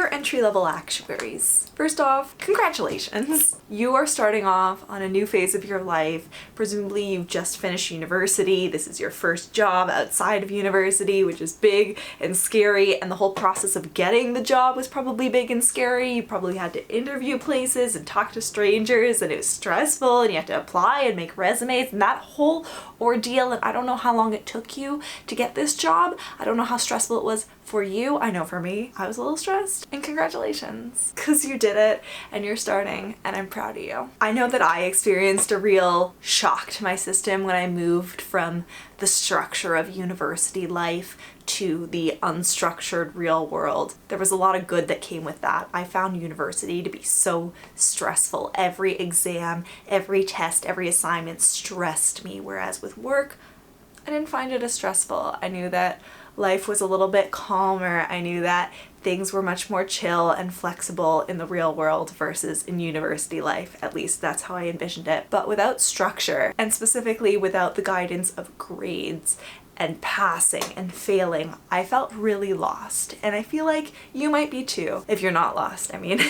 Dear entry-level actuaries, first off, congratulations! You are starting off on a new phase of your life. Presumably you've just finished university. This is your first job outside of university, which is big and scary, and the whole process of getting the job was probably big and scary. You probably had to interview places and talk to strangers, and it was stressful, and you had to apply and make resumes, and that whole ordeal, and I don't know how long it took you to get this job. I don't know how stressful it was for you. I know for me, I was a little stressed. And congratulations, because you did it and you're starting, and I'm proud of you. I know that I experienced a real shock to my system when I moved from the structure of university life to the unstructured real world. There was a lot of good that came with that. I found university to be so stressful. Every exam, every test, every assignment stressed me, whereas with work, I didn't find it as stressful. I knew that life was a little bit calmer. I knew that things were much more chill and flexible in the real world versus in university life. At least that's how I envisioned it. But without structure, and specifically without the guidance of grades and passing and failing, I felt really lost. And I feel like you might be too, if you're not lost, I mean.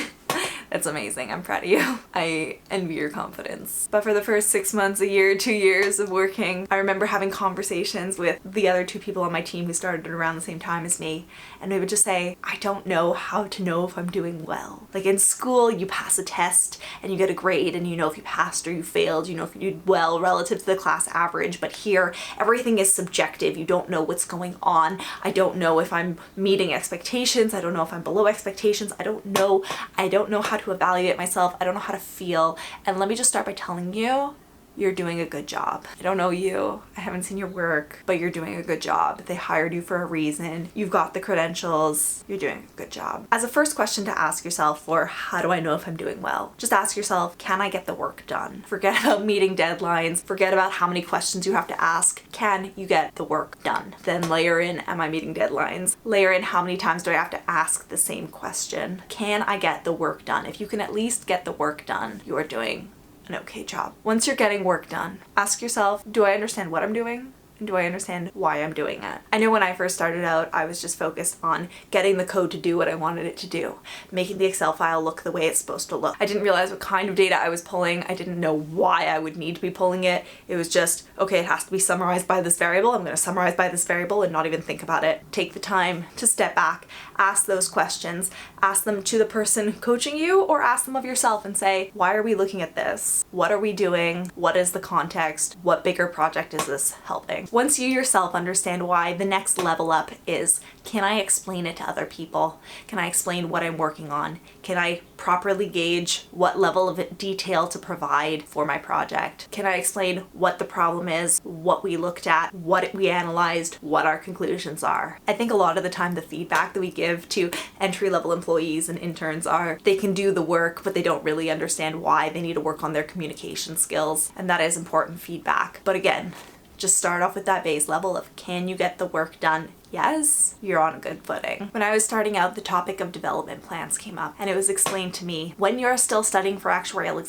That's amazing. I'm proud of you. I envy your confidence. But for the first 6 months, a year, 2 years of working, I remember having conversations with the other two people on my team who started around the same time as me, and they would just say, I don't know how to know if I'm doing well. Like in school, you pass a test and you get a grade and you know if you passed or you failed, you know if you did well relative to the class average, but here everything is subjective. You don't know what's going on. I don't know if I'm meeting expectations. I don't know if I'm below expectations. I don't know how to evaluate myself. I don't know how to feel. And let me just start by telling you, you're doing a good job. I don't know you, I haven't seen your work, but you're doing a good job. They hired you for a reason. You've got the credentials. You're doing a good job. As a first question to ask yourself for how do I know if I'm doing well? Just ask yourself, can I get the work done? Forget about meeting deadlines. Forget about how many questions you have to ask. Can you get the work done? Then layer in, am I meeting deadlines? Layer in, how many times do I have to ask the same question? Can I get the work done? If you can at least get the work done, you are doing an okay job. Once you're getting work done, ask yourself, do I understand what I'm doing? And do I understand why I'm doing it? I know when I first started out, I was just focused on getting the code to do what I wanted it to do, making the Excel file look the way it's supposed to look. I didn't realize what kind of data I was pulling. I didn't know why I would need to be pulling it. It was just, okay, it has to be summarized by this variable. I'm gonna summarize by this variable and not even think about it. Take the time to step back, ask those questions, ask them to the person coaching you or ask them of yourself and say, why are we looking at this? What are we doing? What is the context? What bigger project is this helping? Once you yourself understand why, the next level up is, can I explain it to other people? Can I explain what I'm working on? Can I properly gauge what level of detail to provide for my project? Can I explain what the problem is, what we looked at, what we analyzed, what our conclusions are? I think a lot of the time the feedback that we give to entry-level employees and interns are they can do the work, but they don't really understand why. They need to work on their communication skills, and that is important feedback. But again, just start off with that base level of, can you get the work done? Yes, you're on a good footing. When I was starting out, the topic of development plans came up, and it was explained to me, when you're still studying for actuarial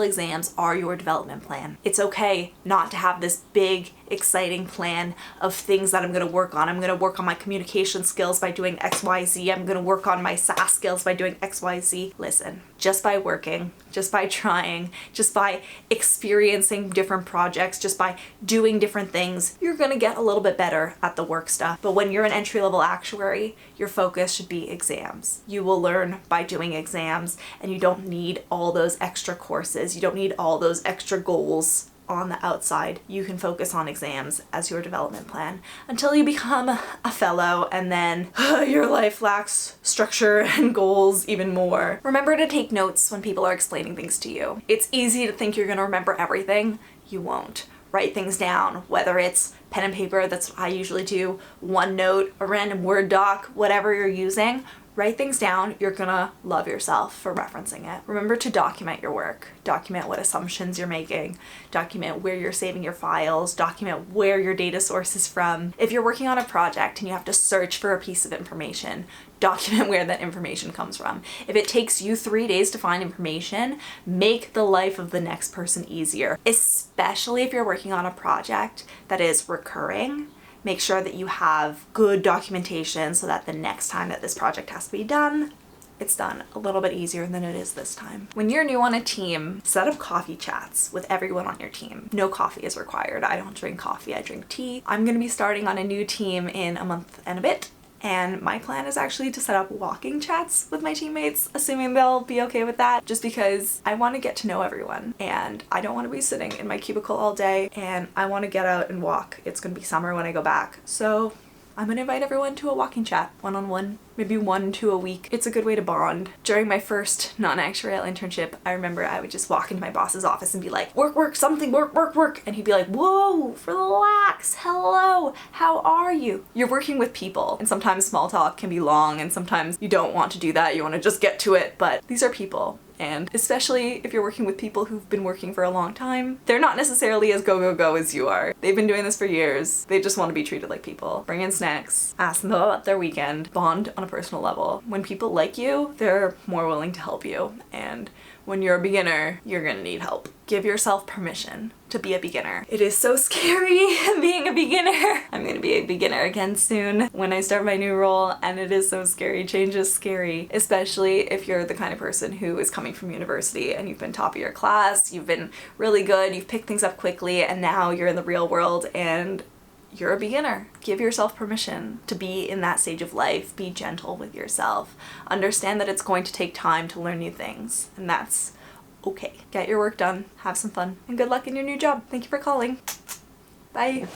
exams are your development plan. It's okay not to have this big, exciting plan of things that I'm gonna work on. I'm gonna work on my communication skills by doing XYZ. I'm gonna work on my SAS skills by doing XYZ. Listen, just by working, just by trying, just by experiencing different projects, just by doing different things, you're gonna get a little bit better at the work stuff. But when you're an entry-level actuary, your focus should be exams. You will learn by doing exams, and you don't need all those extra courses. You don't need all those extra goals on the outside. You can focus on exams as your development plan until you become a fellow, and then your life lacks structure and goals even more. Remember to take notes when people are explaining things to you. It's easy to think you're gonna remember everything. You won't. Write things down, whether it's pen and paper, that's what I usually do, OneNote, a random Word doc, whatever you're using. Write things down. You're gonna love yourself for referencing it. Remember to document your work. Document what assumptions you're making. Document where you're saving your files. Document where your data source is from. If you're working on a project and you have to search for a piece of information, document where that information comes from. If it takes you 3 days to find information, make the life of the next person easier, especially if you're working on a project that is recurring. Make sure that you have good documentation so that the next time that this project has to be done, it's done a little bit easier than it is this time. When you're new on a team, set up coffee chats with everyone on your team. No coffee is required. I don't drink coffee, I drink tea. I'm gonna be starting on a new team in a month and a bit, and my plan is actually to set up walking chats with my teammates, assuming they'll be okay with that, just because I want to get to know everyone and I don't want to be sitting in my cubicle all day, and I want to get out and walk. It's gonna be summer when I go back, so I'm gonna invite everyone to a walking chat, one-on-one, maybe 1-2 a week. It's a good way to bond. During my first non-actuarial internship, I remember I would just walk into my boss's office and be like, work, work, something, work, work, work. And he'd be like, whoa, relax, hello, how are you? You're working with people, and sometimes small talk can be long, and sometimes you don't want to do that, you want to just get to it, but these are people. And especially if you're working with people who've been working for a long time, they're not necessarily as go, go, go as you are. They've been doing this for years. They just want to be treated like people. Bring in snacks, ask them about their weekend, bond on a personal level. When people like you, they're more willing to help you. And when you're a beginner, you're gonna need help. Give yourself permission to be a beginner. It is so scary being a beginner. I'm gonna be a beginner again soon when I start my new role, and it is so scary. Change is scary, especially if you're the kind of person who is coming from university and you've been top of your class, you've been really good, you've picked things up quickly, and now you're in the real world and you're a beginner. Give yourself permission to be in that stage of life. Be gentle with yourself. Understand that it's going to take time to learn new things, and that's okay. Get your work done, have some fun, and good luck in your new job. Thank you for calling. Bye.